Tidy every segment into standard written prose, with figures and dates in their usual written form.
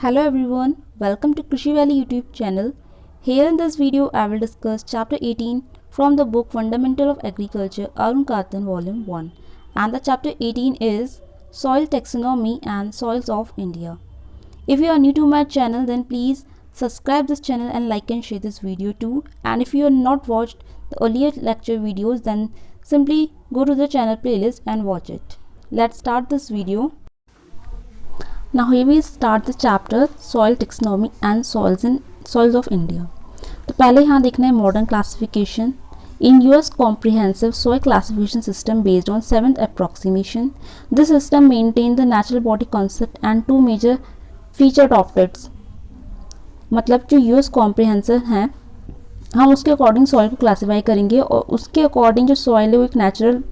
Hello everyone, welcome to Krishi Valley YouTube channel. Here in this video I will discuss chapter 18 from the book Fundamental of Agriculture Arun Kartan volume 1, and the chapter 18 is Soil Taxonomy and Soils of India. If you are new to my channel then please subscribe this channel and like and share this video too, and if you have not watched the earlier lecture videos then simply go to the channel playlist and watch it. Let's start this video. Now here we start the chapter Soil Taxonomy and Soils of India. तो पहले यहाँ देखना है modern classification. In US comprehensive soil classification system based on 7th approximation, this system maintained the natural body concept and two major feature adopted. मतलब जो US comprehensive है हम उसके अकॉर्डिंग सॉइल को क्लासीफाई करेंगे और उसके अकॉर्डिंग जो सॉइल है वो एक नेचुरल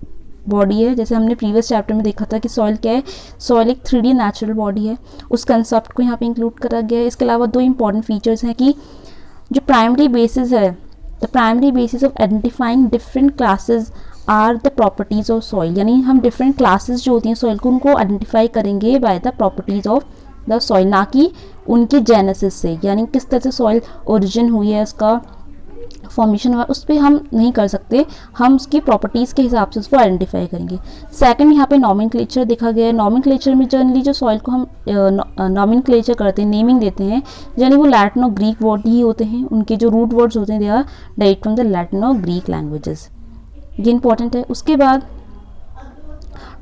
बॉडी है. जैसे हमने प्रीवियस चैप्टर में देखा था कि सॉइल क्या है, सॉइल एक 3D नेचुरल बॉडी है. उस कंसेप्ट को यहाँ पे इंक्लूड करा गया है. इसके अलावा दो इंपॉर्टेंट फीचर्स हैं कि जो प्राइमरी बेसिस है, the primary basis of identifying different classes are the properties of soil. यानी हम डिफरेंट क्लासेस जो होती हैं सॉइल को उनको आइडेंटिफाई करेंगे by the properties of the soil, ना कि उनके जेनेसिस से, यानी किस तरह से सॉइल ओरिजिन हुई है, उसका फॉर्मेशन हुआ, उस पर हम नहीं कर सकते. हम उसकी प्रॉपर्टीज़ के हिसाब से उसको आइडेंटिफाई करेंगे. सेकंड, यहाँ पे नॉमेनक्लेचर देखा गया है. नॉमेनक्लेचर में जनरली जो सॉइल को हम नॉमेनक्लेचर करते हैं, नेमिंग देते हैं, यानी वो लैटिन और ग्रीक वर्ड ही होते हैं. उनके जो रूट वर्ड्स होते हैं they are direct from the Latin और ग्रीक लैंग्वेजेस. ये इंपॉर्टेंट है. उसके बाद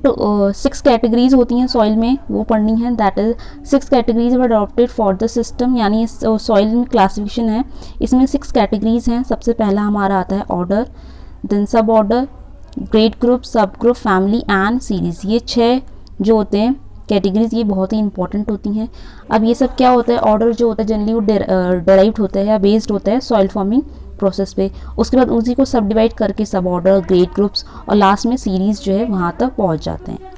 तो 6 कैटेगरीज होती हैं सॉइल में, वो पढ़नी है. That is 6 categories were adopted for the system. यानी सॉइल में क्लासिफिकेशन है, इसमें 6 कैटेगरीज हैं. सबसे पहला हमारा आता है ऑर्डर, देन सब ऑर्डर, ग्रेड ग्रुप, सब ग्रुप, फैमिली एंड सीरीज. ये 6 जो होते हैं कैटेगरीज, ये बहुत ही इंपॉर्टेंट होती हैं. अब ये सब क्या होता है, ऑर्डर जो होता है जनरली वो डेराइव्ड होता है या बेस्ड होता है सॉइल फॉर्मिंग प्रोसेस पे. उसके बाद उसी को सब डिवाइड करके सब ऑर्डर, ग्रेड ग्रुप्स और लास्ट में सीरीज जो है वहाँ तक पहुँच जाते हैं.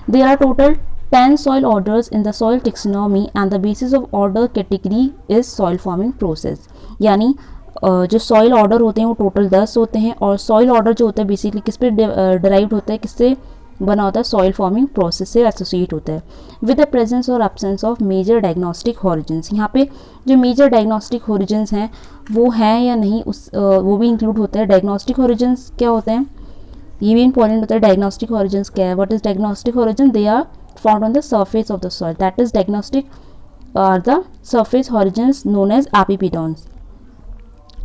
There are total 10 soil orders in the soil taxonomy and the basis of order category is soil forming process. यानी जो सॉइल ऑर्डर होते हैं वो टोटल 10 होते हैं, और सॉइल ऑर्डर जो होता है बेसिकली किस पे डिराइव्ड होता है, किससे बना होता है, सॉइल फॉर्मिंग प्रोसेस से एसोसिएट होता है. विद द प्रेजेंस और absence of major diagnostic horizons. यहाँ पे जो मेजर डायग्नोस्टिक हॉरिजन्स हैं वो हैं या नहीं, वो भी इंक्लूड होता है. डायग्नोस्टिक हॉरिजन्स क्या होते हैं, ये भी इंपॉर्टेंट होता है. डायग्नोस्टिक हॉरिजन्स क्या है, what is diagnostic horizon, they are found on the surface of the soil. That is diagnostic are the surface horizons known as epipedons.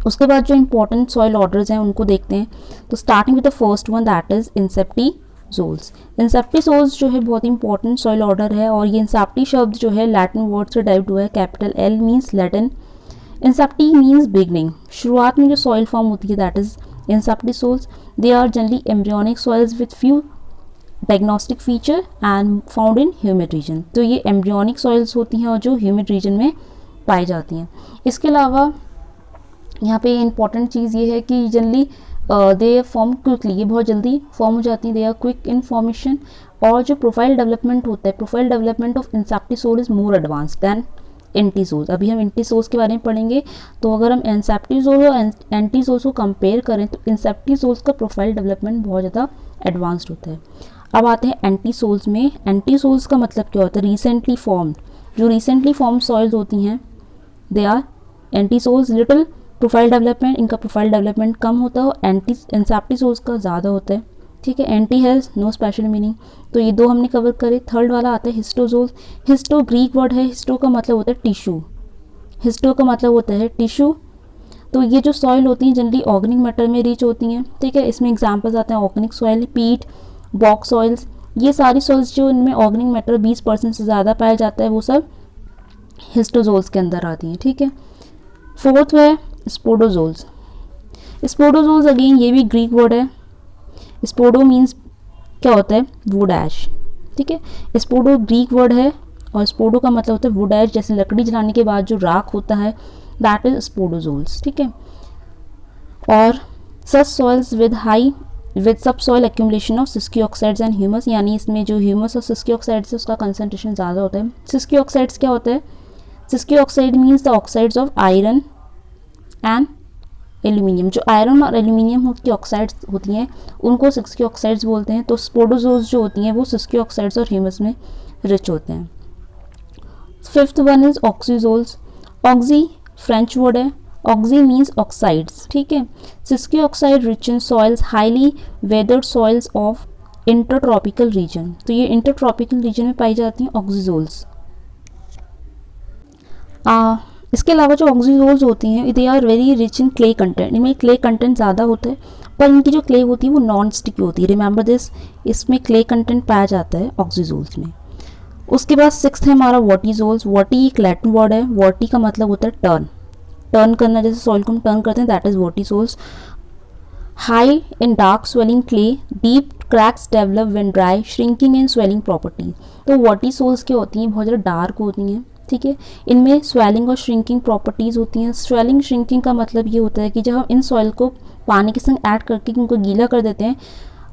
उसके बाद जो इंपॉर्टेंट सॉइल ऑर्डर्स हैं उनको देखते हैं. तो starting with the first one, that is inceptisols. Inceptisols जो है बहुत इंपॉर्टेंट सॉइल ऑर्डर है, और ये इंसेप्टी शब्द जो है लैटिन वर्ड से डाइव्ड हुआ है. Capital L means Latin, incepti means beginning. शुरुआत में जो सॉइल फॉर्म होती है that is inceptisols. They are generally embryonic soils with few diagnostic feature and found in humid region. तो ये एम्ब्रियोनिक सॉइल्स होती हैं और जो ह्यूमिड रीजन में पाई जाती हैं. इसके अलावा यहाँ पे इंपॉर्टेंट चीज़ ये है कि जनरली दे फॉर्म क्विकली, ये बहुत जल्दी फॉर्म हो जाती हैं. They are quick in formation. और जो प्रोफाइल डेवलपमेंट होता है, profile development of inceptisol is more advanced than entisols. अभी हम एंटीसोल्स के बारे में पढ़ेंगे. तो अगर हम इंसेप्टिसोल और एंटीसोल्स को कंपेयर करें तो इंसेप्टिसोल्स का प्रोफाइल डेवलपमेंट बहुत ज़्यादा एडवांस्ड होता है. अब आते हैं एंटीसोल्स में. एंटीसोल्स का मतलब क्या होता है, रिसेंटली फॉर्म्ड. जो रिसेंटली फॉर्म्ड सॉइल्स होती हैं they are entisols. Little profile development, इनका प्रोफाइल डेवलपमेंट कम होता है और इंसेप्टिसोल्स का ज़्यादा होता है. ठीक है, anti has no special meaning. तो ये दो हमने कवर करे. थर्ड वाला आता है हिस्टोजोल्स. हिस्टो ग्रीक वर्ड है, हिस्टो का मतलब होता है टिश्यू. हिस्टो का मतलब होता है टिश्यू. तो ये जो सॉइल होती हैं जनरली ऑर्गेनिक मैटर में रिच होती हैं. ठीक है, इसमें एग्जाम्पल्स आते हैं ऑर्गेनिक सॉइल, पीट, बॉक्स सॉइल्स. ये सारी सॉइल्स जो इनमें ऑर्गेनिक मैटर 20% से ज़्यादा पाया जाता है वो सब हिस्टोजोल्स के अंदर आती हैं. ठीक है. फोर्थ है स्पोडोजोल्स. स्पोडोजोल्स अगेन ये भी ग्रीक वर्ड है. स्पोडो मीन्स क्या होता है, वुड ऐश. ठीक है, स्पोडो ग्रीक वर्ड है और स्पोडो का मतलब होता है वुड ऐश. जैसे लकड़ी जलाने के बाद जो राख होता है दैट इज स्पोडोजोल्स. ठीक है. और such soils with subsoil accumulation of sesqui oxides and humus. यानी इसमें जो ह्यूमस और सिस्की ऑक्साइड्स है उसका कंसनट्रेशन ज़्यादा होता है. सिस्की ऑक्साइड्स क्या होता है, sesqui oxide means the oxides of iron and aluminium. जो आयरन और एल्यूमिनियम की ऑक्साइड्स होती हैं उनको सिस्की ऑक्साइड्स बोलते हैं. तो स्पोडोजोल्स जो होती हैं वो सिस्की ऑक्साइड्स और ह्यूमस में रिच होते हैं. Fifth one is oxisols. Oxy French word है, ऑक्सी मीन्स ऑक्साइड्स, ठीक है। Sesqui oxide rich in soils, highly weathered soils of intertropical region. तो ये इंटरट्रॉपिकल रीजन में पाई जाती हैं ऑक्सीजोल्स। इसके अलावा जो ऑक्सीजोल्स होती हैं they are very rich in clay content, इनमें क्ले कंटेंट ज़्यादा होता है, पर इनकी जो क्ले होती है वो नॉन स्टिकी होती है। रिमेंबर दिस, इसमें क्ले कंटेंट पाया जाता है ऑक्सीजोल्स में। उसके बाद सिक्स्थ है हमारा वॉटीजोल्स। वॉटी एक लैटिन वर्ड है, वॉटी का मतलब होता है टर्न, टर्न करना, जैसे सॉइल को हम टर्न करते हैं, that is vertisols. High in dark swelling clay, deep cracks develop when dry, shrinking and swelling property. तो वॉटीजोल्स क्या होती हैं, बहुत ज़्यादा डार्क होती हैं, ठीक है। इनमें स्वेलिंग और श्रिंकिंग प्रॉपर्टीज़ होती हैं। स्वेलिंग श्रिंकिंग का मतलब ये होता है कि जब हम इन सॉइल को पानी के संग ऐड करके उनको गीला कर देते हैं,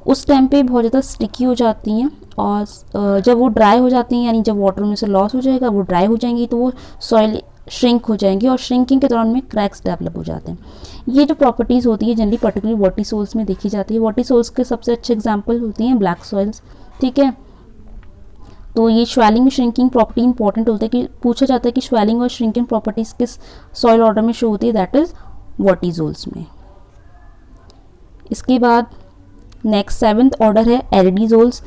उस टाइम पे बहुत ज़्यादा स्टिकी हो जाती हैं, और जब वो ड्राई हो जाती हैं, यानी जब वाटर में से लॉस हो जाएगा, वो ड्राई हो जाएंगी, तो वो सॉइल श्रिंक हो जाएंगी, और श्रिंकिंग के दौरान में क्रैक्स डेवलप हो जाते हैं। ये जो प्रॉपर्टीज़ होती है जनरली पर्टिकुलरली वॉटीसोल्स में देखी जाती है। वॉटीसोल्स के सबसे अच्छे एग्जाम्पल होती हैं ब्लैक सॉइल्स, ठीक है। तो ये स्वेलिंग श्रिंकिंग प्रॉपर्टी इंपॉर्टेंट होता है कि पूछा जाता है कि स्वेलिंग और श्रिंकिंग प्रॉपर्टीज किस सॉइल ऑर्डर में शो होती है, दैट इज वॉटीजोल्स में। इसके बाद नेक्स्ट सेवेंथ ऑर्डर है एरिडीजोल्स।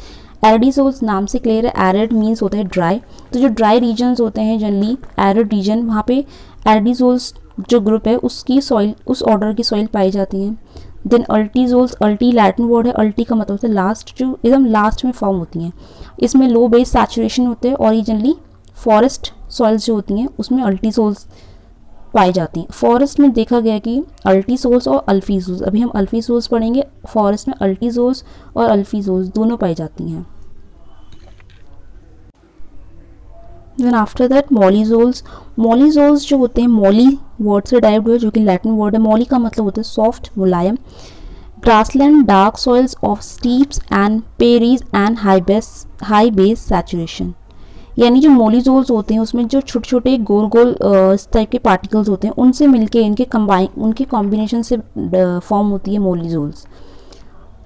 एरिडीजोल्स नाम से क्लियर है, एरिड मीन्स होता है ड्राई। तो जो ड्राई रीजन्स होते हैं जनरली एरिड रीजन, वहाँ पे एरिडीजोल्स जो ग्रुप है उसकी सॉइल, उस ऑर्डर की सॉइल पाई जाती हैं। देन अल्टीजोल्स, अल्टी लैटिन वर्ड है, अल्टी का मतलब होता है लास्ट, जो एकदम लास्ट में फॉर्म होती हैं। इसमें लो बेस सैचुरेशन होते हैं, और ये जनरली फॉरेस्ट सॉइल्स जो होती हैं उसमें अल्टीजोल्स पाई जाती हैं। फॉरेस्ट में देखा गया कि अल्टीजोल्स और अल्फीजोल्स, अभी हम अल्फीजोल्स पढ़ेंगे, फॉरेस्ट में अल्टीजोल्स और अल्फीजोल्स दोनों पाई जाती हैं। Then after that mollisols. Mollisols जो होते हैं, मॉली वर्ड से डाइव्ड हुए, जो कि लैटिन वर्ड है। मॉली का मतलब होता है सॉफ्ट, मुलायम। Grassland dark soils of steppes and prairies and high base saturation. यानी जो मॉलीजोल्स होते हैं उसमें जो छोटे छोटे गोल गोल इस टाइप के पार्टिकल्स होते हैं, उनसे मिलके उनके कॉम्बिनेशन से फॉर्म होती है मॉलीजोल्स,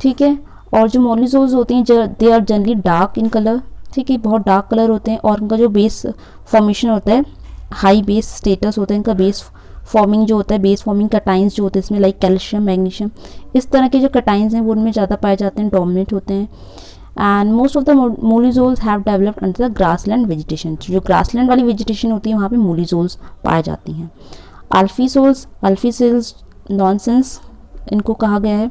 ठीक है। और जो मॉलीजोल्स होती हैं they are generally dark in colour, ठीक है, बहुत डार्क कलर होते हैं, और उनका जो बेस फॉर्मेशन होता है हाई बेस स्टेटस होता है इनका। बेस फॉर्मिंग जो होता है, बेस फॉर्मिंग कटाइंस जो होते हैं इसमें, लाइक कैल्शियम, मैग्नीशियम, इस तरह के जो कटाइंस हैं वो उनमें ज़्यादा पाए जाते हैं, डोमिनेट होते हैं। And most of the mollisols have developed under the grassland vegetation. जो ग्रासलैंड वाली वेजिटेशन होती है वहाँ पे मोलीजोल्स पाई जाती हैं। अल्फीजोल्स नॉनसेंस इनको कहा गया है।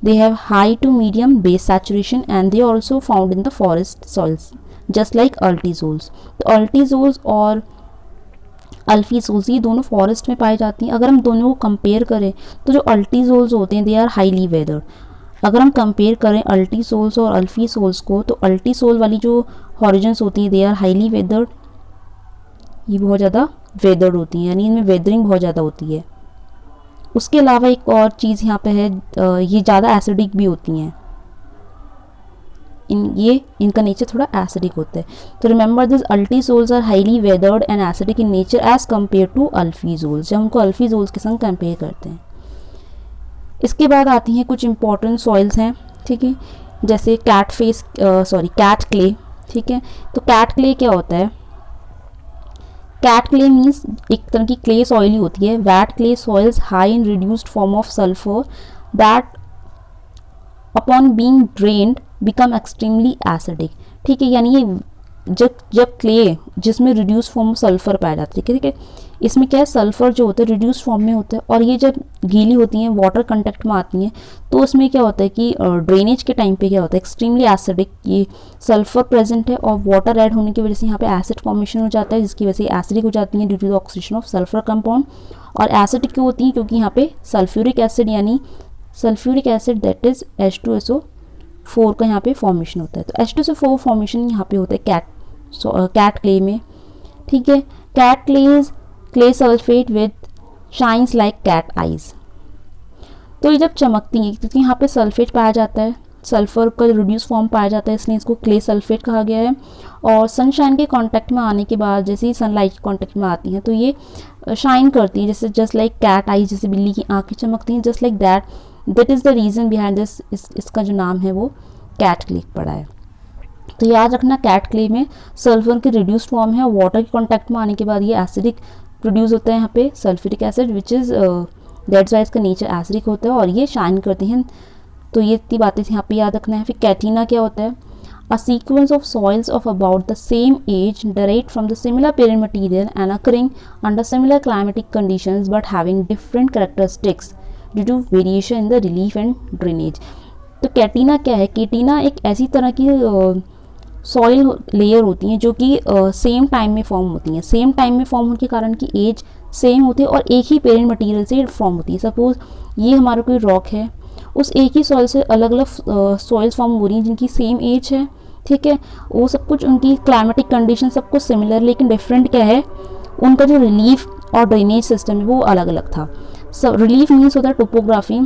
They have high to medium base saturation and they also found in the forest soils just like ultisols. तो अल्टीजोल्स और अल्फीजोल्स ये दोनों फॉरेस्ट में पाई जाती हैं। अगर हम दोनों को कंपेयर करें तो जो अल्टीजोल्स होते हैं दे आर हाईली वेदर्ड। अगर हम कंपेयर करें अल्टीसोल्स और अल्फीसोल्स को, तो अल्टीसोल वाली जो हॉरिजन्स होती हैं दे आर हाईली वेदर्ड, ये बहुत ज़्यादा वेदर्ड होती हैं, यानी इनमें वेदरिंग बहुत ज़्यादा होती है। उसके अलावा एक और चीज़ यहाँ पे है, ये ज़्यादा एसिडिक भी होती हैं, इनका नेचर थोड़ा एसिडिक होता है। तो remember this, ultisols are highly weathered and acidic in nature as compare to alfisols, जब हमको अल्फीजोल्स के संग कंपेयर करते हैं। इसके बाद आती हैं कुछ इंपॉर्टेंट सॉइल्स हैं, ठीक है, जैसे कैट क्ले, ठीक है। तो कैट क्ले क्या होता है? कैट क्ले मीन्स एक तरह की क्ले सॉइल ही होती है। Wet clay soils high in reduced form of sulphur that upon being drained become extremely acidic, ठीक है। यानी ये जब क्ले जिसमें रिड्यूस फॉर्म ऑफ सल्फर पाया जाता है, ठीक है, इसमें क्या है, सल्फर जो होता है रिड्यूस फॉर्म में होता है, और ये जब गीली होती हैं, वाटर कंटेक्ट में आती हैं, तो उसमें क्या होता है कि ड्रेनेज के टाइम पे क्या होता है, एक्सट्रीमली एसिडिक, ये सल्फर प्रेजेंट है और वाटर ऐड होने की वजह से यहाँ पे एसिड फॉर्मेशन हो जाता है, जिसकी वजह से एसिडिक हो जाती है due to the oxidation of sulphur compound. और एसिडिक क्यों होती है? क्योंकि यहाँ पे सल्फ्यूरिक एसिड, यानी sulphuric acid that is H2SO4 का यहाँ पे फॉर्मेशन होता है। तो H2SO4 फॉर्मेशन यहाँ पे होता है कैट क्ले में, ठीक है। Cat clay sulphate with shines like cat eyes. तो ये जब चमकती है, क्योंकि यहाँ पे सल्फेट पाया जाता है, सल्फर का रिड्यूस फॉर्म पाया जाता है, इसलिए इसको क्ले सल्फेट कहा गया है। और सनशाइन के कांटेक्ट में आने के बाद, जैसे ही सनलाइट के कांटेक्ट में आती हैं, तो ये शाइन करती है, जैसे जस्ट लाइक कैट आइज, जैसे बिल्ली की आंखें चमकती हैं, just like that is the reason behind this, इसका जो नाम है वो कैट क्ले पड़ा है। तो याद रखना कैट क्ले में सल्फर की रिड्यूस्ड फॉर्म है, वाटर के कॉन्टैक्ट में आने के बाद ये एसिडिक प्रोड्यूस होता है यहाँ पे sulphuric acid which is that's why इसका नेचर एसिडिक होता है और ये शाइन करती हैं। तो ये इतनी बातें यहाँ पे याद रखना है। फिर कैटिना क्या होता है? A sequence of soils of about the same age derived from the similar parent material and occurring under similar climatic conditions but having different characteristics due to variation in the relief and drainage। तो कैटिना क्या है? कैटिना एक ऐसी तरह की soil layer होती हैं जो कि सेम टाइम में फॉर्म होती हैं। सेम टाइम में फॉर्म होने के कारण की एज सेम होती है और एक ही पेरेंट मटेरियल से फॉर्म होती है। सपोज ये हमारा कोई रॉक है, उस एक ही सॉइल से अलग अलग सॉइल्स फॉर्म हो रही हैं जिनकी सेम एज है, ठीक है। वो सब कुछ उनकी क्लाइमेटिक कंडीशन सब कुछ सिमिलर, लेकिन डिफरेंट क्या है? उनका जो रिलीफ और ड्रेनेज सिस्टम है वो अलग अलग था। सब रिलीफ मीन्स होता है टोपोग्राफी।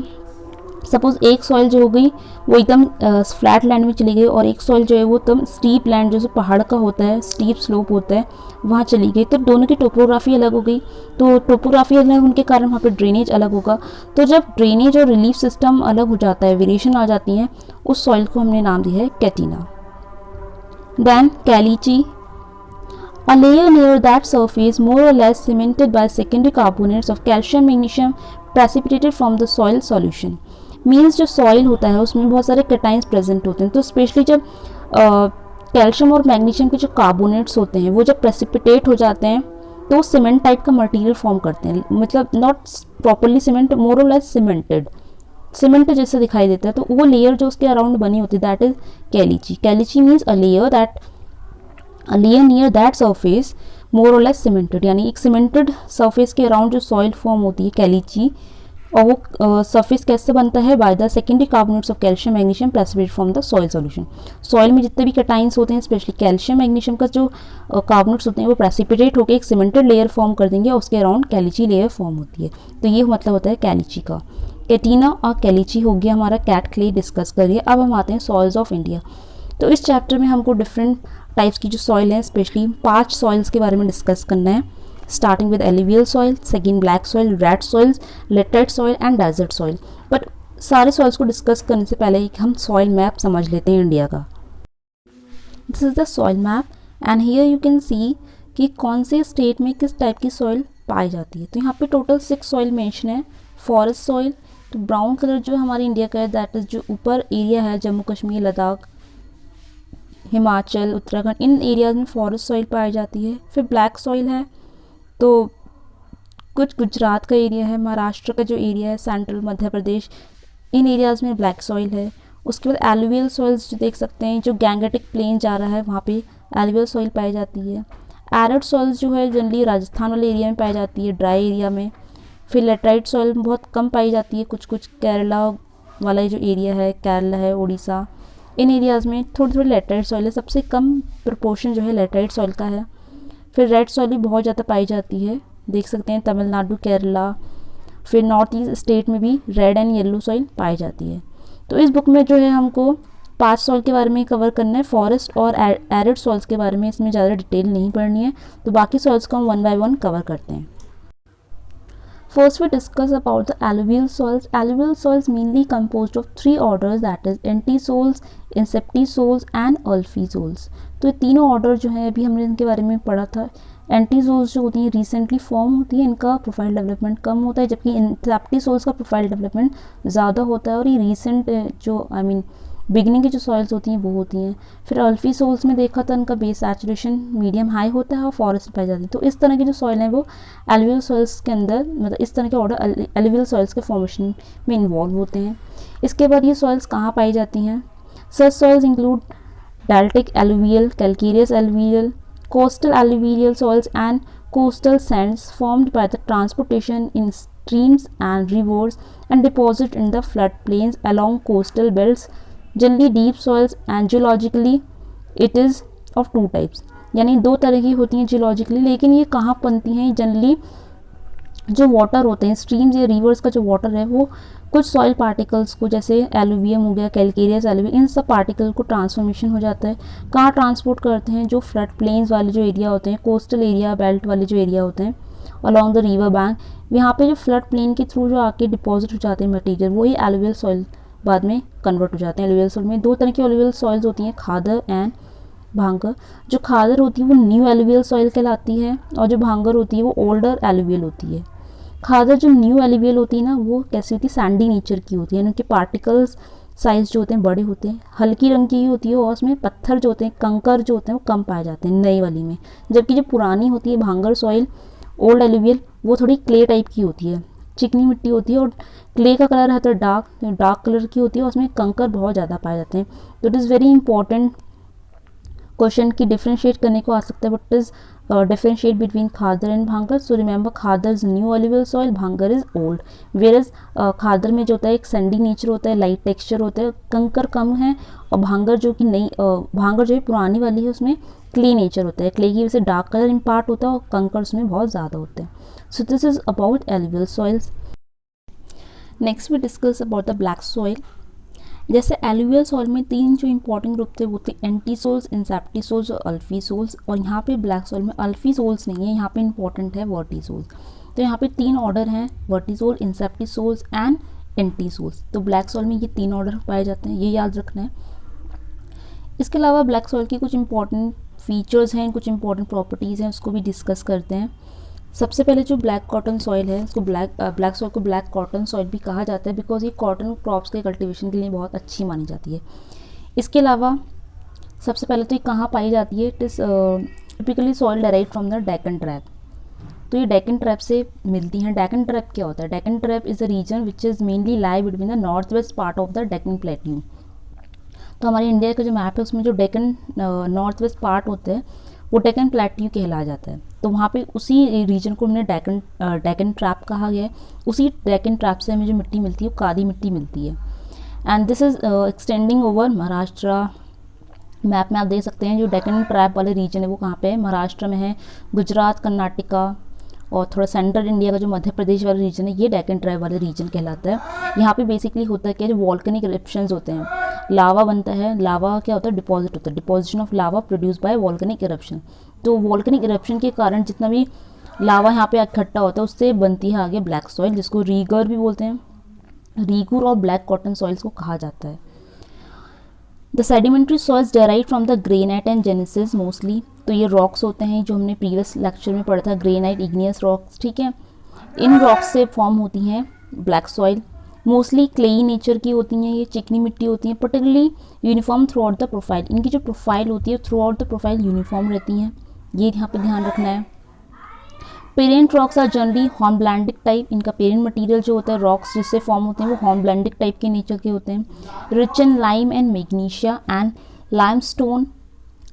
सपोज एक सॉइल जो हो गई वो एकदम फ्लैट लैंड में चली गई और एक सॉइल जो है वो एकदम स्टीप लैंड जैसे पहाड़ का होता है, स्टीप स्लोप होता है, वहाँ चली गई। तो दोनों की टोपोग्राफी अलग हो गई, तो टोपोग्राफी अलग होने के कारण वहाँ पे ड्रेनेज अलग होगा। तो जब ड्रेनेज और रिलीफ सिस्टम अलग हो जाता है, वेरिएशन आ जाती है, उस सॉइल को हमने नाम दिया है कैटिना। Then caliche, a layer near that surface more or less cemented by secondary carbonates of calcium magnesium precipitated from the soil solution। Means जो सॉइल होता है उसमें बहुत सारे कैटाइंस प्रेजेंट होते हैं। तो स्पेशली जब कैल्शियम और मैग्नीशियम के जो कार्बोनेट्स होते हैं वो जब प्रेसिपिटेट हो जाते हैं तो सीमेंट टाइप का मटेरियल फॉर्म करते हैं, मतलब नॉट प्रॉपरली सीमेंट, मोर और लेस सीमेंटेड, सीमेंट जैसे दिखाई देता है। तो वो लेयर जो उसके अराउंड बनी होती है that is caliche. Caliche means a layer near that surface more और लेस सीमेंटेड, यानी एक सीमेंटेड सरफेस के अराउंड जो सॉइल फॉर्म होती है कैलिची, और वो सरफेस कैसे बनता है? By the secondary carbonates of calcium magnesium precipitated from the soil solution. Soil में जितने भी कैटाइंस होते हैं स्पेशली कैल्शियम मैग्नीशियम का जो कार्बोनेट्स होते हैं वो प्रेसिपिटेट होकर एक सीमेंटेड लेयर फॉर्म कर देंगे और उसके अराउंड कैलिची लेयर फॉर्म होती है। तो ये मतलब होता है कैलिची का। कैटिना और कैलिची हो गया हमारा कैट क्ले डिस्कस करिए। अब हम आते हैं सॉइल्स ऑफ इंडिया। तो इस चैप्टर में हमको डिफरेंट टाइप्स की जो सॉइल है, स्पेशली 5 सॉइल्स के बारे में डिस्कस करना है, starting with alluvial soil, second black soil, red soils, laterite soil and desert soil. But सारे सॉइल्स को डिस्कस करने से पहले एक हम सॉइल मैप समझ लेते हैं इंडिया का। This is the soil map and here you can see कि कौन से स्टेट में किस टाइप की सॉइल पाई जाती है। तो यहाँ पे टोटल 6 सॉइल मेंशन है। फॉरेस्ट सॉइल, तो ब्राउन कलर जो हमारे इंडिया का है दैट इज जो ऊपर एरिया है, जम्मू कश्मीर, लद्दाख, हिमाचल, उत्तराखंड, इन एरियाज में फॉरेस्ट सॉइल पाई जाती है। फिर ब्लैक सॉइल है, तो कुछ गुजरात का एरिया है, महाराष्ट्र का जो एरिया है, सेंट्रल मध्य प्रदेश, इन एरियाज़ में ब्लैक सॉइल है। उसके बाद एलुवियल सॉइल्स जो देख सकते हैं, जो गैंगेटिक प्लेन जा रहा है वहाँ पे एलुवियल सॉइल पाई जाती है। एरिड सॉइल्स जो है जनरली राजस्थान वाले एरिया में पाई जाती है, ड्राई एरिया में। फिर लेटराइट सॉइल बहुत कम पाई जाती है, कुछ केरला वाला जो एरिया है, केरला है, उड़ीसा, इन एरियाज़ में थोड़ी थोड़ी लेटराइट सॉइल है। सबसे कम प्रोपोर्शन जो है लेटराइट सॉइल का है। फिर रेड सॉइल भी बहुत ज़्यादा पाई जाती है, देख सकते हैं तमिलनाडु, केरला, फिर नॉर्थ ईस्ट स्टेट में भी रेड एंड येलो सॉइल पाई जाती है। तो इस बुक में जो है हमको 5 सॉइल के बारे में कवर करना है, फॉरेस्ट और एरिड सॉइल्स के बारे में इसमें ज़्यादा डिटेल नहीं पढ़नी है। तो बाकी सॉइल्स को हम 1 बाय 1 कवर करते हैं। First we discuss about the alluvial soils. Alluvial soils mainly composed of 3 orders, that is antisols, inceptisols and alphisols। तो ये तीनों ऑर्डर जो है अभी हमने इनके बारे में पढ़ा था। एंटीसोल्स जो होती हैं रिसेंटली फॉर्म होती है, इनका प्रोफाइल डेवलपमेंट कम होता है, जबकि इंसेप्टिसोल्स का प्रोफाइल डेवलपमेंट ज़्यादा होता है और ये रिसेंट जो बिगिनिंग की जो सॉइल्स होती हैं वो होती हैं। फिर अल्फीसोल्स में देखा था इनका बेस सैचुरेशन मीडियम हाई होता है और फॉरेस्ट पाई जाती है। तो इस तरह की जो सॉइल है वो एलुवियल सॉइल्स के अंदर, मतलब इस तरह के ऑर्डर एलुवियल सॉइल्स के फॉर्मेशन में इन्वॉल्व होते हैं। इसके बाद ये सॉइल्स कहाँ पाई जाती हैं? Such soils include deltaic alluvial, calcareous alluvial, coastal alluvial soils and coastal sands formed by the transportation in streams and rivers and deposit in the floodplains along coastal belts, generally deep soils, and geologically it is of 2 types। यानी 2 तरह की होती हैं geologically, लेकिन ये कहाँ बनती हैं? जनरली जो वाटर होते हैं, स्ट्रीम्स या रिवर्स का जो वाटर है वो कुछ सॉइल पार्टिकल्स को, जैसे एलुवियम हो गया, कैलकेरियस एलुवियम, इन सब पार्टिकल को ट्रांसफॉर्मेशन हो जाता है। कहाँ ट्रांसपोर्ट करते हैं? जो फ्लड प्लेन्स वाले जो एरिया होते हैं, कोस्टल एरिया, बेल्ट वाले जो एरिया होते हैं अलॉन्ग द रिवर बैंक, यहाँ पे जो फ्लड प्लेन के थ्रू जो आके डिपॉजिट हो जाते हैं मटीरियल, वही एलुवियल सॉइल बाद में कन्वर्ट हो जाते हैं। एलुवियल सॉइल में 2 तरह की एलुवियल सॉइल्स होती हैं, खादर एंड भांगर। जो खादर होती है वो न्यू एलुवियल सॉइल कहलाती है और जो भांगर होती है वो ओल्डर एलुवियल होती है। खादर जो न्यू एलुवियल होती है ना वो कैसी होती है, सैंडी नेचर की होती है, उनके पार्टिकल्स साइज जो होते हैं बड़े होते हैं, हल्की रंग की होती है और उसमें पत्थर जो होते हैं, कंकर जो होते हैं वो कम पाए जाते हैं नई वाली में। जबकि जो पुरानी होती है भांगर सॉइल ओल्ड एलुवियल वो थोड़ी क्ले टाइप की होती है, चिकनी मिट्टी होती है और क्ले का कलर है तो डार्क कलर की होती है और उसमें कंकर बहुत ज़्यादा पाए जाते हैं। तो it is very important question की डिफ्रेंशिएट करने को आ सकता है, but is differentiate between khadar and bhangar. So remember khadar is new alluvial soil, bhangar is old. Versus khadar में जो होता है एक सैंडी नेचर होता है, लाइट टेक्सचर होता है, कंकर कम है, और भांगर जो कि नई भांगर जो है पुरानी वाली है उसमें क्ले नेचर होता है, क्ले की वजह से डार्क कलर इम्पार्ट होता है और कंकर उसमें बहुत ज़्यादा होते हैं। So this is about alluvial soils. Next we discuss about the black soil. जैसे एलुवियल सॉइल में तीन जो इंपॉर्टेंट ग्रुप थे वो थे एंटीसोल्स, इंसेप्टिसोल्स और अल्फीसोल्स, और यहाँ पे ब्लैक सॉइल में अल्फीसोल्स नहीं है, यहाँ पे इंपॉर्टेंट है वर्टिसोल्स। तो यहाँ पे तीन ऑर्डर हैं, वर्टिसोल, इंसेप्टिसोल्स एंड एंटीसोल्स। तो ब्लैक सॉइल में ये तीन ऑर्डर पाए जाते हैं, ये याद रखना है। इसके अलावा ब्लैक सॉइल की कुछ इंपॉर्टेंट फीचर्स हैं, कुछ इंपॉर्टेंट प्रॉपर्टीज़ हैं, उसको भी डिस्कस करते हैं। सबसे पहले जो ब्लैक कॉटन सॉइल है उसको ब्लैक सॉइल को ब्लैक कॉटन सॉइल भी कहा जाता है बिकॉज ये कॉटन क्रॉप्स के कल्टीवेशन के लिए बहुत अच्छी मानी जाती है। इसके अलावा सबसे पहले तो ये कहाँ पाई जाती है, it is typically soil derive from the Deccan trap. तो ये डेक्कन ट्रैप से मिलती हैं। डेक्कन ट्रैप क्या होता है? Deccan trap is a region which is mainly lie between the north west part of the Deccan plateau. तो हमारे इंडिया का जो मैप है उसमें जो डेक्कन नॉर्थ वेस्ट पार्ट होते हैं वो डेक्कन प्लेट्यू कहला जाता है। तो वहाँ पे उसी रीजन को हमने डेक्कन ट्रैप कहा गया है। उसी डेक्कन ट्रैप से हमें जो मिट्टी मिलती है वो काली मिट्टी मिलती है, and this is extending over Maharashtra. Map में आप देख सकते हैं जो डेक्कन ट्रैप वाले रीजन है वो कहाँ पे है, महाराष्ट्र में है, गुजरात, कर्नाटका और थोड़ा सेंट्रल इंडिया का जो मध्य प्रदेश वाला रीजन है ये डेक्कन ट्रैप वाला रीजन कहलाता है। यहाँ पे बेसिकली होता है कि जो वॉल्केनिक इरप्शंस होते हैं, लावा बनता है। लावा क्या होता है? डिपॉजिट होता है, deposition of lava produce by volcanic eruption. तो वॉल्केनिक इरप्शन के कारण जितना भी लावा यहाँ पे इकट्ठा होता है उससे बनती है आगे ब्लैक सॉइल, जिसको रीगर भी बोलते हैं। रीगुर और ब्लैक कॉटन सॉइल्स को कहा जाता है। The sedimentary soils derive from the granite and genesis mostly. तो ये रॉक्स होते हैं जो हमने प्रीवियस लेक्चर में पढ़ा था, ग्रेनाइट, इग्नियस रॉक्स, ठीक है। इन रॉक्स से फॉर्म होती हैं black soil. Mostly clayey nature की होती हैं, ये चिकनी मिट्टी होती हैं, particularly uniform throughout the profile. इनकी जो प्रोफाइल होती है throughout the profile uniform रहती हैं, ये यहाँ पे ध्यान रखना है। Parent rocks are generally hornblendic type. इनका पेरेंट मटेरियल जो होता है रॉक्स जिससे फॉर्म होते हैं वो हॉर्नब्लैंडिक टाइप के नेचर के होते हैं। Rich in lime and magnesia and limestone,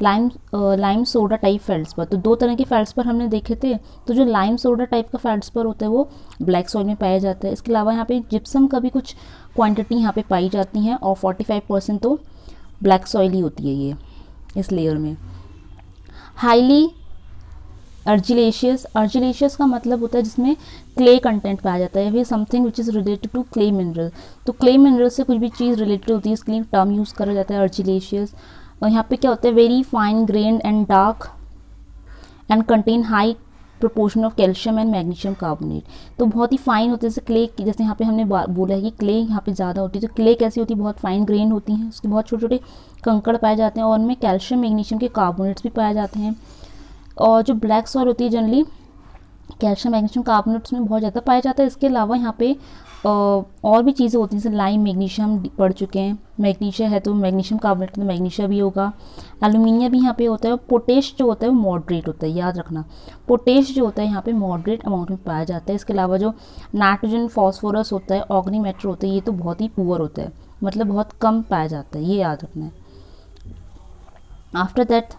lime soda type feldspar. तो दो तरह के फेल्ड्सपर हमने देखे थे, तो जो लाइम सोडा टाइप का फेल्ड्सपर होता है वो ब्लैक सॉइल में पाया जाता है। इसके अलावा यहाँ पे जिप्सम का भी कुछ क्वांटिटी यहाँ पे पाई जाती हैं और 45% तो ब्लैक सॉइल ही होती है ये इस लेयर में। हाईली अर्जिलेशियस, अर्जिलेशियस का मतलब होता है जिसमें क्ले कंटेंट पाया जाता है, या something which is related to clay mineral. तो क्ले मिनरल से कुछ भी चीज़ रिलेटेड होती है इसके लिए टर्म यूज़ करा जाता है अर्जिलेशियस। और यहाँ पे क्या होता है, very fine grain and dark and contain high proportion of calcium and magnesium carbonate. तो बहुत ही फाइन होते हैं, जैसे क्ले, जैसे यहाँ पे हमने बोला है कि क्ले यहाँ पे ज़्यादा होती है। तो क्ले कैसी होती है? बहुत फाइन ग्रेन होती हैं, उसके बहुत छोटे छोटे कंकड़ पाए जाते हैं और उनमें कैल्शियम मैग्नीशियम के कार्बोनेट्स भी पाए जाते हैं। और जो ब्लैक सॉइल होती है जनरली कैल्शियम मैग्नीशियम कार्बोनेट्स में बहुत ज़्यादा पाया जाता है। इसके अलावा यहाँ पे और भी चीज़ें होती हैं जैसे लाइम, मैग्नीशियम हम पढ़ चुके हैं। मैग्नीशिया है तो मैग्नीशियम कार्बोनेट में मैग्नीशिया भी होगा। एल्यूमिनियम भी यहाँ पे होता है। और पोटेश जो होता है वो मॉडरेट होता है, याद रखना। पोटेश जो होता है यहाँ पे मॉडरेट अमाउंट में पाया जाता है। इसके अलावा जो नाइट्रोजन, फॉस्फोरस होता है, ऑर्गेनिक मैटर होता है, ये तो बहुत ही पुअर होता है, मतलब बहुत कम पाया जाता है, ये याद रखना है। आफ्टर दैट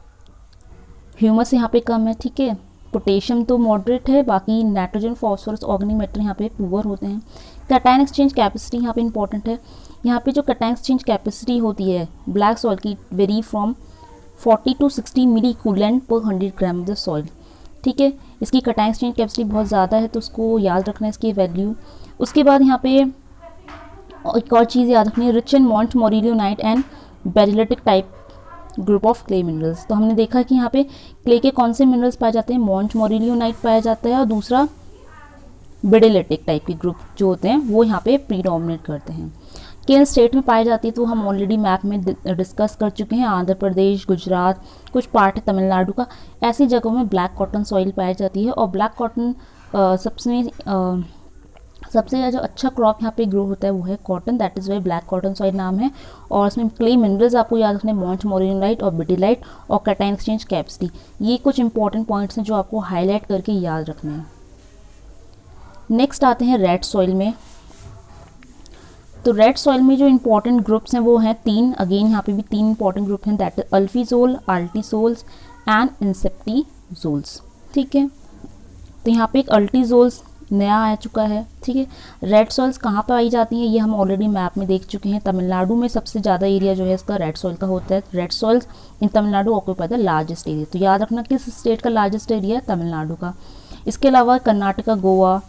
ह्यूमस यहाँ पे कम है, ठीक है। पोटेशियम तो मॉडरेट है, बाकी नाइट्रोजन, फॉस्फोरस, ऑर्गेनिक मैटर यहाँ पे पुअर होते हैं। कैटायन एक्सचेंज कैपेसिटी यहाँ पे इंपॉर्टेंट है। यहाँ पे जो कैटायन एक्सचेंज कैपेसिटी होती है ब्लैक सॉइल की very from 40 to 60 milliequivalent पर 100 ग्राम ऑफ द सॉइल, ठीक है। इसकी कैटायन एक्सचेंज कैपेसिटी बहुत ज़्यादा है तो उसको याद रखना है, इसकी वैल्यू। उसके बाद यहाँ पे एक और चीज़ याद रखनी है, rich in montmorillonite and beidellitic type group of clay minerals. तो हमने देखा कि यहाँ पे क्ले के कौन से मिनरल्स पाए जाते हैं, मॉन्ट मोरिलियोनाइट पाया जाता है और दूसरा बेरिलिटिक टाइप के ग्रुप जो होते हैं वो यहाँ पे प्रीडोमिनेट करते हैं। किन स्टेट में पाई जाती है तो हम ऑलरेडी मैप में डिस्कस कर चुके हैं, आंध्र प्रदेश, गुजरात, कुछ पार्ट है तमिलनाडु का। ऐसी जगहों में ब्लैक कॉटन सॉइल पाई जाती है और ब्लैक कॉटन सबसे जो अच्छा क्रॉप यहाँ पे ग्रो होता है वो है cotton, that is why black cotton soil नाम है। और इसमें क्ले मिनरल्स आपको याद रखने, मोंटमोरियनाइट और बिडिलाइट और कैटाइन एक्सचेंज कैप्सिटी, ये कुछ इंपॉर्टेंट पॉइंट्स हैं जो आपको हाईलाइट करके याद रखने हैं। नेक्स्ट आते हैं रेड सॉइल में। तो रेड सॉइल में जो इंपॉर्टेंट ग्रुप्स हैं वो हैं 3, अगेन यहाँ पे भी 3 इंपॉर्टेंट ग्रुप हैं, दैट इज अल्फीजोल, आल्टीसोल्स एंड इंसेप्टीजोल्स। ठीक है, तो यहाँ पे एक अल्टीजोल्स नया आ चुका है। ठीक है, रेड सॉइल्स कहाँ पाई जाती हैं ये हम ऑलरेडी मैप में देख चुके हैं। तमिलनाडु में सबसे ज़्यादा एरिया जो है इसका रेड सॉइल का होता है। Red soils in Tamil Nadu occupy the largest area, तो याद रखना किस स्टेट का लार्जेस्ट एरिया है, तमिलनाडु का। इसके अलावा कर्नाटका, गोवा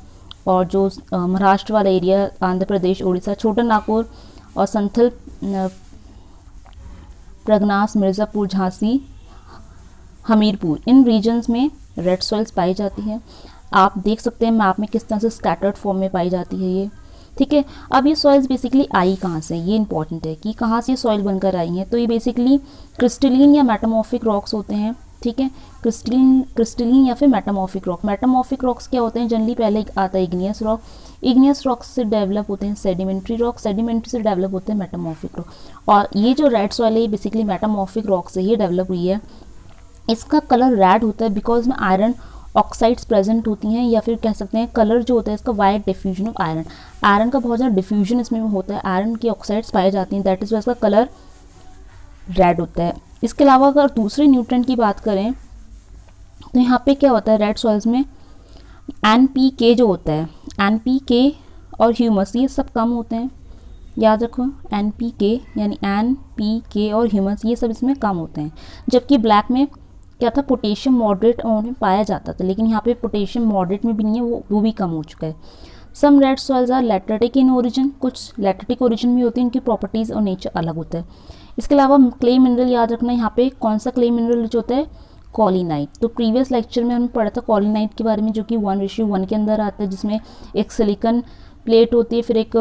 और जो महाराष्ट्र वाला एरिया, आंध्र प्रदेश, उड़ीसा, छोटा नागपुर और संथल, प्रगनास, मिर्ज़ापुर, झांसी, हमीरपुर, इन रीजन्स में रेड सॉइल्स पाई जाती है। आप देख सकते हैं मैप में किस तरह से स्कैटर्ड फॉर्म में पाई जाती है ये। ठीक है, अब ये सॉइल्स बेसिकली आई कहाँ से, ये इंपॉर्टेंट है कि कहाँ से ये सॉइल बनकर आई हैं। तो ये बेसिकली क्रिस्टलीन या मेटामॉर्फिक रॉक्स होते हैं। ठीक है, क्रिस्टलीन या फिर मेटामॉर्फिक रॉक। मेटामॉर्फिक रॉक्स क्या होते हैं, जनरली पहले आता है इग्नियस रॉक, इग्नियस रॉक्स से डेवलप होते हैं सेडिमेंट्री रॉक, सेडिमेंट्री से डेवलप होते हैं मेटामॉर्फिक रॉक। और ये जो रेड सॉइल है ये बेसिकली मेटामॉर्फिक रॉक से ही डेवलप हुई है। इसका कलर रेड होता है बिकॉज में आयरन ऑक्साइड्स प्रेजेंट होती हैं, या फिर कह सकते हैं कलर जो होता है इसका white diffusion of iron, iron का बहुत ज़्यादा डिफ्यूजन इसमें होता है, आयरन की ऑक्साइड्स पाई जाती हैं, दैट इज़ वाई इसका कलर रेड होता है। इसके अलावा अगर दूसरे न्यूट्रेंट की बात करें तो यहाँ पे क्या होता है रेड सॉइल्स में, NPK जो होता है, NPK और ह्यूमस ये सब कम होते हैं, याद रखो NPK यानी NPK और ह्यूमस ये सब इसमें कम होते हैं। जबकि ब्लैक में क्या था, पोटेशियम मॉडरेट अमाउंट में पाया जाता था, लेकिन यहाँ पे पोटेशियम मॉडरेट में भी नहीं है, वो भी कम हो चुका है। Some red soils are lateritic in origin, कुछ लैटरिटिक ओरिजिन में होती है, इनकी प्रॉपर्टीज़ और नेचर अलग होता है। इसके अलावा क्ले मिनरल याद रखना, यहाँ पे कौन सा क्ले मिनरल जो होता है, कॉलिनाइट। तो प्रीवियस लेक्चर में हमने पढ़ा था कॉलिनाइट के बारे में, जो कि 1:1 के अंदर आता है, जिसमें एक सिलिकॉन प्लेट होती है, फिर एक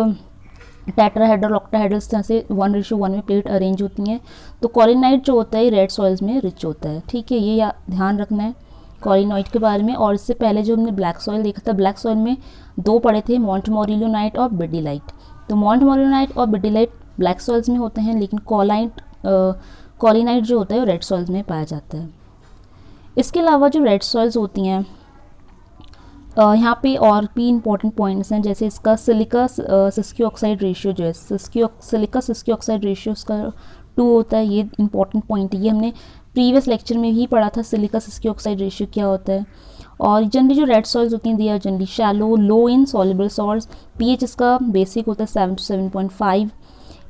टेट्राहेड्रल, ऑक्टाहेड्रल, इस तरह से 1:1 में प्लेट अरेंज होती हैं। तो कॉलिनाइट जो होता है रेड सॉइल्स में रिच होता है। ठीक है, ये ध्यान रखना है कॉलिनाइट के बारे में। और इससे पहले जो हमने ब्लैक सॉइल देखा था, ब्लैक सॉइल में 2 पड़े थे, मोंटमोरिलोनाइट और बिडिलाइट। तो मोंटमोरिलोनाइट और बिडिलाइट ब्लैक सॉइल्स में होते हैं, लेकिन कॉलिनाइट जो होता है वो रेड सॉइल्स में पाया जाता है। इसके अलावा जो रेड सॉइल्स होती हैं यहाँ पे और भी इंपॉर्टेंट पॉइंट्स हैं, जैसे इसका सिलिका सिस्की ऑक्साइड रेशियो जो है, सिलिका सिस्की ऑक्साइड रेशियो उसका 2 होता है। ये इंपॉर्टेंट पॉइंट है, ये हमने प्रीवियस लेक्चर में ही पढ़ा था सिलिका सिस्की ऑक्साइड रेशियो क्या होता है। और जनरली जो रेड सॉइल्स होती हैं they are generally shallow, low in soluble salts, pH इसका बेसिक होता है 7 to 7.5।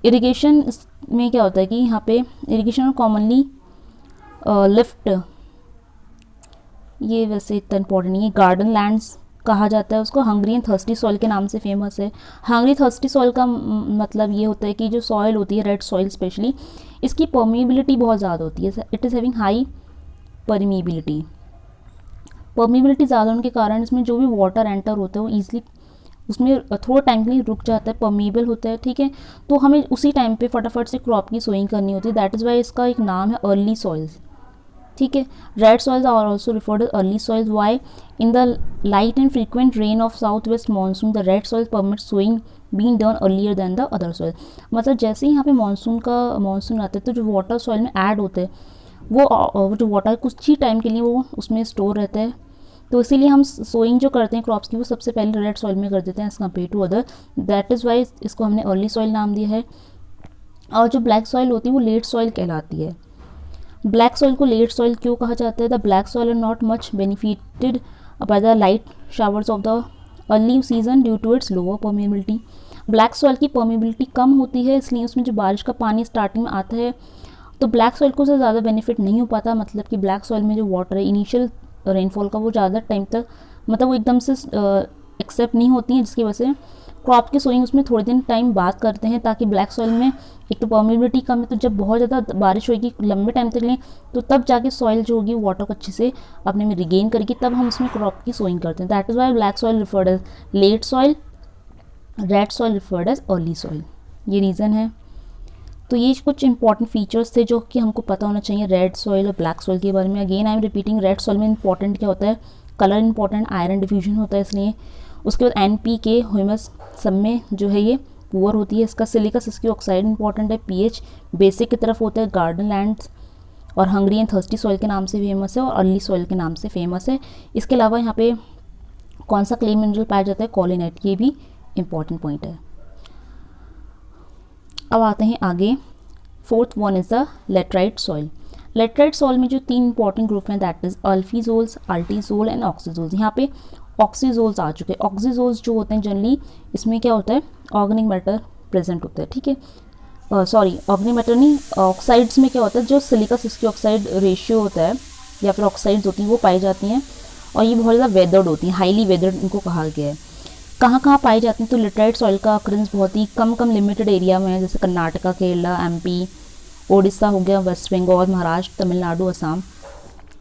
इरिगेशन में क्या होता है कि यहाँ पे इरिगेशन कॉमनली लिफ्ट, ये वैसे इतना इंपॉर्टेंट नहीं है, गार्डन लैंड्स कहा जाता है उसको, हंग्री एंड थर्स्टी सॉइल के नाम से फेमस है। हंग्री थर्स्टी सॉइल का मतलब ये होता है कि जो सॉइल होती है रेड सॉइल स्पेशली, इसकी परमीबिलिटी बहुत ज़्यादा होती है, it is having high permeability. Permeability ज़्यादा होने के कारण इसमें जो भी वाटर एंटर होता है वो ईजिली उसमें थोड़ा टाइम के लिए रुक जाता है, परमीबल होता है। ठीक है, तो हमें उसी टाइम पे फटाफट से क्रॉप की सोइंग करनी होती है, दैट इज़ वाई इसका एक नाम है अर्ली सॉइल्स। ठीक है, red soils are also referred as early soils, why in the light and frequent rain of south west monsoon the red soil permit sowing being done earlier than the other soil. मतलब जैसे ही यहाँ पे monsoon आता है तो जो water soil में add होते हैं वो जो वाटर कुछ ही टाइम के लिए वो उसमें स्टोर रहता है, तो इसीलिए हम सोइंग जो करते हैं क्रॉप्स की वो सबसे पहले रेड सॉइल में कर देते हैं as compare to other, that is why इसको हमने अर्ली सॉइल नाम दिया है। और जो ब्लैक सॉइल होती है वो लेट सॉइल कहलाती है। ब्लैक सॉइल को लेट सॉइल क्यों कहा जाता है? The black soil are not much benefited by the light showers of the early season due to its lower permeability. Black soil की परमेबिलिटी कम होती है, इसलिए उसमें जो बारिश का पानी स्टार्टिंग में आता है तो ब्लैक सॉइल को से ज़्यादा बेनिफिट नहीं हो पाता। मतलब कि ब्लैक सॉइल में जो वाटर है इनिशियल रेनफॉल का वो ज़्यादा टाइम तक मतलब वो एकदम से एक्सेप्ट नहीं होती हैं, जिसकी वजह से क्रॉप की सोइंग उसमें थोड़े दिन टाइम बाद करते हैं, ताकि ब्लैक सॉइल में एक तो परमेबिलिटी कम है, तो जब बहुत ज़्यादा बारिश होगी लंबे टाइम तक लें तो तब जाके सॉइल जो होगी वाटर को अच्छे से अपने में रिगेन करेगी, तब हम उसमें क्रॉप की सोइंग करते हैं। That is why black soil referred as late soil, red soil referred as early soil. ये रीज़न है। तो ये कुछ इंपॉर्टेंट फीचर्स थे जो कि हमको पता होना चाहिए रेड सॉइल और ब्लैक सॉइल के बारे में। Again I am repeating, red soil में इंपॉर्टेंट क्या होता है, कलर इंपॉर्टेंट, आयरन डिफ्यूजन होता है इसलिए। उसके बाद NPK ह्यूमस सब में जो है ये पुअर होती है। इसका सिलिकस इसकी ऑक्साइड इंपॉर्टेंट है। pH बेसिक की तरफ होता है। गार्डन लैंड्स और हंग्री एंड थर्स्टी सॉइल के नाम से फेमस है और अर्ली सॉइल के नाम से फेमस है। इसके अलावा यहाँ पे कौन सा क्ले मिनरल पाया जाता है, कॉलिनेट, ये भी इंपॉर्टेंट पॉइंट है। अब आते हैं आगे, fourth one is the laterite soil. Laterite soil में जो 3 इंपॉर्टेंट ग्रुप हैं दैट इज अल्फीजोल्स, अल्टीजोल एंड ऑक्सीजोल्स। यहाँ पे ऑक्सीजोल्स आ चुके हैं। ऑक्सीजोल्स जो होते हैं जनरली इसमें क्या होता है, ऑर्गेनिक मैटर प्रेजेंट होता है, ठीक है। सॉरी, ऑर्गेनिक मैटर नहीं, ऑक्साइड्स में क्या होता है, जो सिलिकस इसकी ऑक्साइड रेशियो होता है या फिर ऑक्साइड्स होती हैं वो पाई जाती हैं और ये बहुत ज़्यादा वेदर्ड होती हैं, हाईली वेदर्ड इनको कहा गया है। कहाँ कहाँ पाई जाती हैं, तो लेटराइट सॉइल का अक्रेंस बहुत ही कम लिमिटेड एरिया में है, जैसे कर्नाटका, केरला, MP, ओडिशा हो गया, वेस्ट बंगाल, महाराष्ट्र, तमिलनाडु, असम,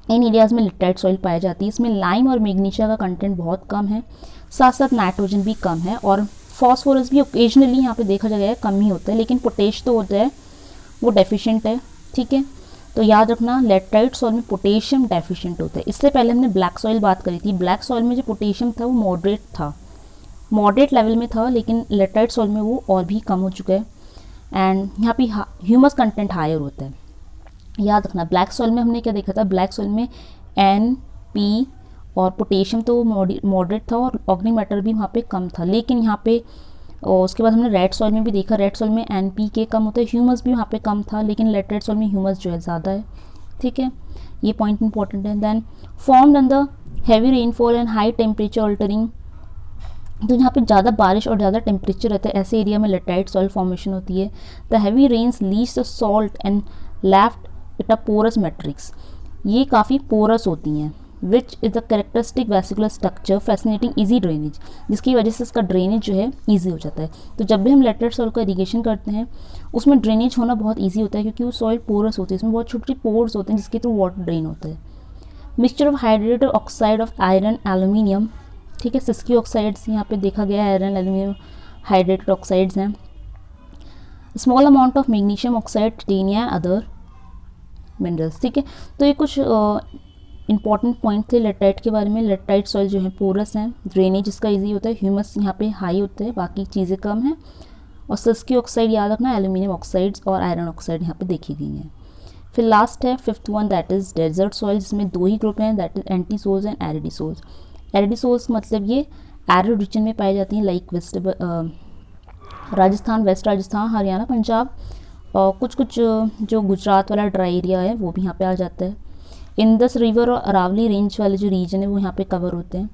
इन एरियाज़ में लेटराइट सॉइल पाई जाती है। इसमें लाइम और मैग्नीशिया का कंटेंट बहुत कम है, साथ साथ नाइट्रोजन भी कम है और फॉस्फोरस भी ओकेजनली यहाँ पे देखा गया है कम ही होता है, लेकिन पोटेश तो होता है वो डेफिशिएंट है, ठीक है। तो याद रखना लेटराइट सॉइल में पोटेशियम डेफिशिएंट होता है। इससे पहले हमने ब्लैक सॉइल बात करी थी। ब्लैक सॉइल में जो पोटेशियम था वो मॉडरेट लेवल में था, लेकिन लेटराइट सॉइल में वो और भी कम हो चुका है एंड यहाँ पे ह्यूमस कंटेंट हायर होता है। याद रखना ब्लैक सॉइल में हमने क्या देखा था, ब्लैक सॉइल में NP और पोटेशियम तो मॉडरेट था और ऑर्गेनिक मैटर भी वहाँ पे कम था, लेकिन यहाँ पे उसके बाद हमने रेड सॉइल में भी देखा, रेड सॉइल में NPK कम होता है, ह्यूमस भी वहाँ पे कम था, लेकिन लेटराइट सॉइल में ह्यूमस जो है ज़्यादा है, ठीक है। ये पॉइंट इंपॉर्टेंट है। Then formed in the heavy rainfall and high temperature altering, तो यहाँ पे ज़्यादा बारिश और ज़्यादा टेम्परेचर रहता है, ऐसे एरिया में लेटराइट सॉइल फॉर्मेशन होती है। The heavy rains leach the salt and left it a porous matrix, ये काफ़ी पोरस होती हैं, which is the characteristic vesicular structure fascinating easy drainage, जिसकी वजह से इसका ड्रेनेज जो है ईजी हो जाता है। तो जब भी हम लेटराइट सॉइल का इरीगेशन करते हैं उसमें ड्रेनेज होना बहुत ईजी होता है, क्योंकि वो सॉइल पोरस होती है, इसमें बहुत छोटी पोर्स होते हैं जिसके थ्रू वाटर ड्रेन होता है। Mixture of hydrated oxide of iron aluminium, ठीक है, सिस्की ऑक्साइड्स यहाँ पे देखा गया है, आयरन एल्यूमिनियम हाइड्रेटेड ऑक्साइड्स हैं। Small amount of magnesium oxide, titanium, other minerals, ठीक है। तो ये कुछ इंपॉर्टेंट पॉइंट थे लेटराइट के बारे में। लेटराइट सॉइल जो है पोरस है, ड्रेनेज इसका ईजी होता है, ह्यूमस यहाँ पे हाई होता है, बाकी चीज़ें कम हैं। और सिस्की ऑक्साइड याद रखना, एल्यूमिनियम ऑक्साइड्स और आयरन ऑक्साइड यहाँ पे देखी गई हैं। फिर लास्ट है fifth one, that is desert soil, जिसमें 2 ही ग्रुप हैं, that is entisols and aridisols. Aridisols मतलब ये एरिड रीजन में पाई जाती हैं, लाइक राजस्थान, वेस्ट राजस्थान, हरियाणा, पंजाब और कुछ जो गुजरात वाला ड्राई एरिया है वो भी यहाँ पे आ जाता है। इंदस रिवर और अरावली रेंज वाले जो रीजन है वो यहाँ पे कवर होते हैं।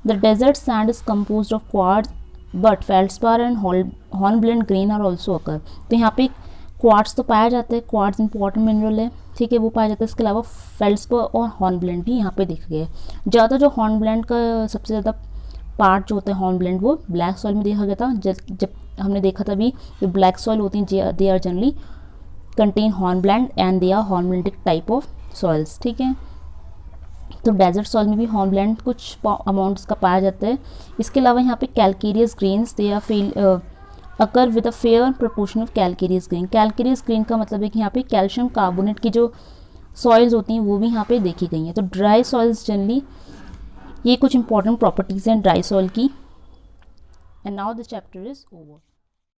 The desert sand is compose of quartz but feldspar and hornblende grain are also occur. तो यहाँ पे क्वार्ट्ज तो पाया जाता है, क्वार्ट्ज इंपॉर्टेंट मिनरल है, ठीक है, वो पाया जाता है। इसके अलावा फेल्ड्सपार और हॉर्नब्लेंड भी यहाँ पे दिख गया है। ज़्यादा जो हॉर्नब्लेंड का सबसे ज़्यादा पार्ट जो होता है हॉर्नब्लेंड वो ब्लैक सॉइल में देखा गया था। जब हमने देखा था भी जो ब्लैक सॉइल होती हैं they are generally contain hornblende and they are hornblendic type of soils, ठीक है। तो डेजर्ट सॉइल में भी हॉर्नब्लेंड कुछ अमाउंट्स का पाया जाता है। इसके अलावा यहाँ पे calcareous grains they are occur with a fair proportion of calcareous grain. Calcareous grain का मतलब है कि यहाँ पे कैल्शियम कार्बोनेट की जो सॉइल्स होती हैं वो भी यहाँ पे देखी गई हैं। तो ड्राई सॉइल्स जनरली, ये कुछ इंपॉर्टेंट प्रॉपर्टीज़ हैं ड्राई सॉइल की। And now the chapter is over.